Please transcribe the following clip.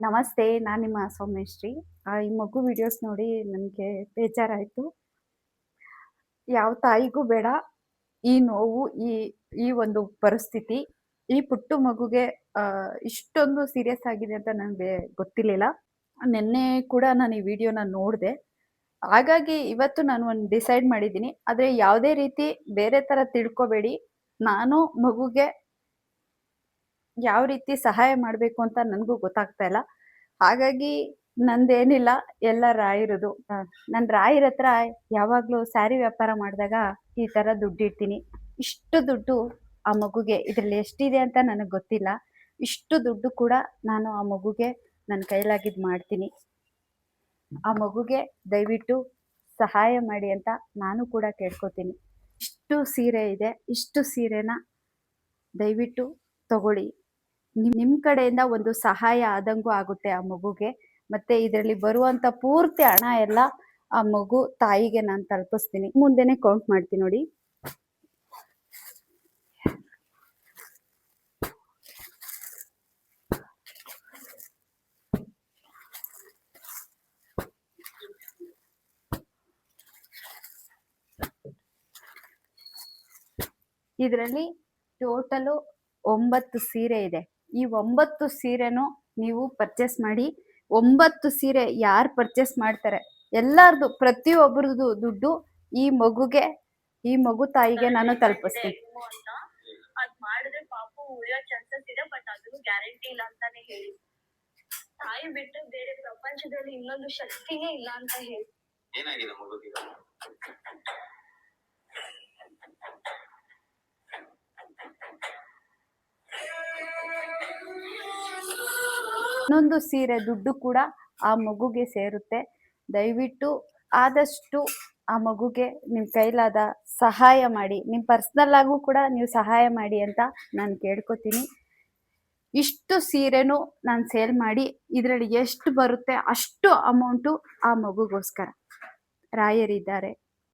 ನಮಸ್ತೆ, ನಾನು ನಿಮ್ಮ ಸೌಮ್ಯಶ್ರೀ. ಈ ಮಗು ವಿಡಿಯೋಸ್ ನೋಡಿ ನನಗೆ ಬೇಜಾರಾಯಿತು. ಯಾವ ತಾಯಿಗೂ ಬೇಡ ಈ ನೋವು, ಈ ಈ ಒಂದು ಪರಿಸ್ಥಿತಿ. ಈ ಪುಟ್ಟು ಮಗುಗೆ ಇಷ್ಟೊಂದು ಸೀರಿಯಸ್ ಆಗಿದೆ ಅಂತ ನನಗೆ ಗೊತ್ತಿರಲಿಲ್ಲ. ನಿನ್ನೆ ಕೂಡ ನಾನು ಈ ವಿಡಿಯೋನ ನೋಡಿದೆ. ಹಾಗಾಗಿ ಇವತ್ತು ನಾನು ಒಂದು ಡಿಸೈಡ್ ಮಾಡಿದ್ದೀನಿ. ಆದರೆ ಯಾವುದೇ ರೀತಿ ಬೇರೆ ಥರ ತಿಳ್ಕೊಬೇಡಿ. ನಾನು ಮಗುಗೆ ಯಾವ ರೀತಿ ಸಹಾಯ ಮಾಡಬೇಕು ಅಂತ ನನಗೂ ಗೊತ್ತಾಗ್ತಾ ಇಲ್ಲ. ಹಾಗಾಗಿ ನಂದೇನಿಲ್ಲ, ಎಲ್ಲ ರಾಯರದು. ನಾನು ರಾಯರ ಹತ್ರ ಯಾವಾಗಲೂ ಸ್ಯಾರಿ ವ್ಯಾಪಾರ ಮಾಡಿದಾಗ ಈ ಥರ ದುಡ್ಡಿಡ್ತೀನಿ. ಇಷ್ಟು ದುಡ್ಡು ಆ ಮಗುಗೆ ಇದರಲ್ಲಿ ಎಷ್ಟಿದೆ ಅಂತ ನನಗೆ ಗೊತ್ತಿಲ್ಲ. ಇಷ್ಟು ದುಡ್ಡು ಕೂಡ ನಾನು ಆ ಮಗುಗೆ ನನ್ನ ಕೈಲಾಗಿದ್ದು ಮಾಡ್ತೀನಿ. ಆ ಮಗುಗೆ ದಯವಿಟ್ಟು ಸಹಾಯ ಮಾಡಿ ಅಂತ ನಾನು ಕೂಡ ಕೇಳ್ಕೊತೀನಿ. ಇಷ್ಟು ಸೀರೆ ಇದೆ, ಇಷ್ಟು ಸೀರೆನ ದಯವಿಟ್ಟು ತಗೊಳ್ಳಿ. ನಿಮ್ಮ ಕಡೆಯಿಂದ ಒಂದು ಸಹಾಯ ಆದಂಗೂ ಆಗುತ್ತೆ ಆ ಮಗುಗೆ. ಮತ್ತೆ ಇದರಲ್ಲಿ ಬರುವಂತ ಪೂರ್ತಿ ಹಣ ಎಲ್ಲ ಆ ಮಗು ತಾಯಿಗೆ ನಾನು ತಲುಪಿಸ್ತೀನಿ. ಮುಂದೆನೆ ಕೌಂಟ್ ಮಾಡ್ತೀನಿ ನೋಡಿ. ಇದರಲ್ಲಿ ಟೋಟಲು 9 ಸೀರೆ ಇದೆ. ಈ 9 ಸೀರೆನೂ ನೀವು ಪರ್ಚೇಸ್ ಮಾಡಿ. 9 ಸೀರೆ ಯಾರು ಪರ್ಚೇಸ್ ಮಾಡ್ತಾರೆ ಎಲ್ಲಾರ್ದು ಪ್ರತಿಯೊಬ್ಬರದು ದುಡ್ಡು ಈ ಮಗುಗೆ, ಈ ಮಗು ತಾಯಿಗೆ ನಾನು ತಲುಪಿಸ್ತೀನಿ. ಅದ್ ಮಾಡಿದ್ರೆ ಪಾಪು ಉಳಿಯೋ ಚಾನ್ಸಸ್ ಇದೆ, ಬಟ್ ಅದನ್ನು ಗ್ಯಾರಂಟಿ ಇಲ್ಲ ಅಂತಾನೆ ಹೇಳಿ. ತಾಯಿ ಬಿಟ್ಟು ಬೇರೆ ಪ್ರಪಂಚದಲ್ಲಿ ಇನ್ನೊಂದು ಶಕ್ತಿನೇ ಇಲ್ಲ ಅಂತ ಹೇಳಿ. ಏನಾಗಿದೆ ಮಗುಗೆ? ಇನ್ನೊಂದು ಸೀರೆ ದುಡ್ಡು ಕೂಡ ಆ ಮಗುಗೆ ಸೇರುತ್ತೆ. ದಯವಿಟ್ಟು ಆದಷ್ಟು ಆ ಮಗುಗೆ ನಿಮ್ಮ ಕೈಲಾದ ಸಹಾಯ ಮಾಡಿ. ನಿಮ್ಮ ಪರ್ಸ್ನಲ್ ಆಗೂ ಕೂಡ ನೀವು ಸಹಾಯ ಮಾಡಿ ಅಂತ ನಾನು ಕೇಳ್ಕೊತೀನಿ. ಇಷ್ಟು ಸೀರೆನೂ ನಾನು ಸೇಲ್ ಮಾಡಿ ಇದರಲ್ಲಿ ಎಷ್ಟು ಬರುತ್ತೆ ಅಷ್ಟು ಅಮೌಂಟು ಆ ಮಗುಗೋಸ್ಕರ ರಾಯರಿದ್ದಾರೆ.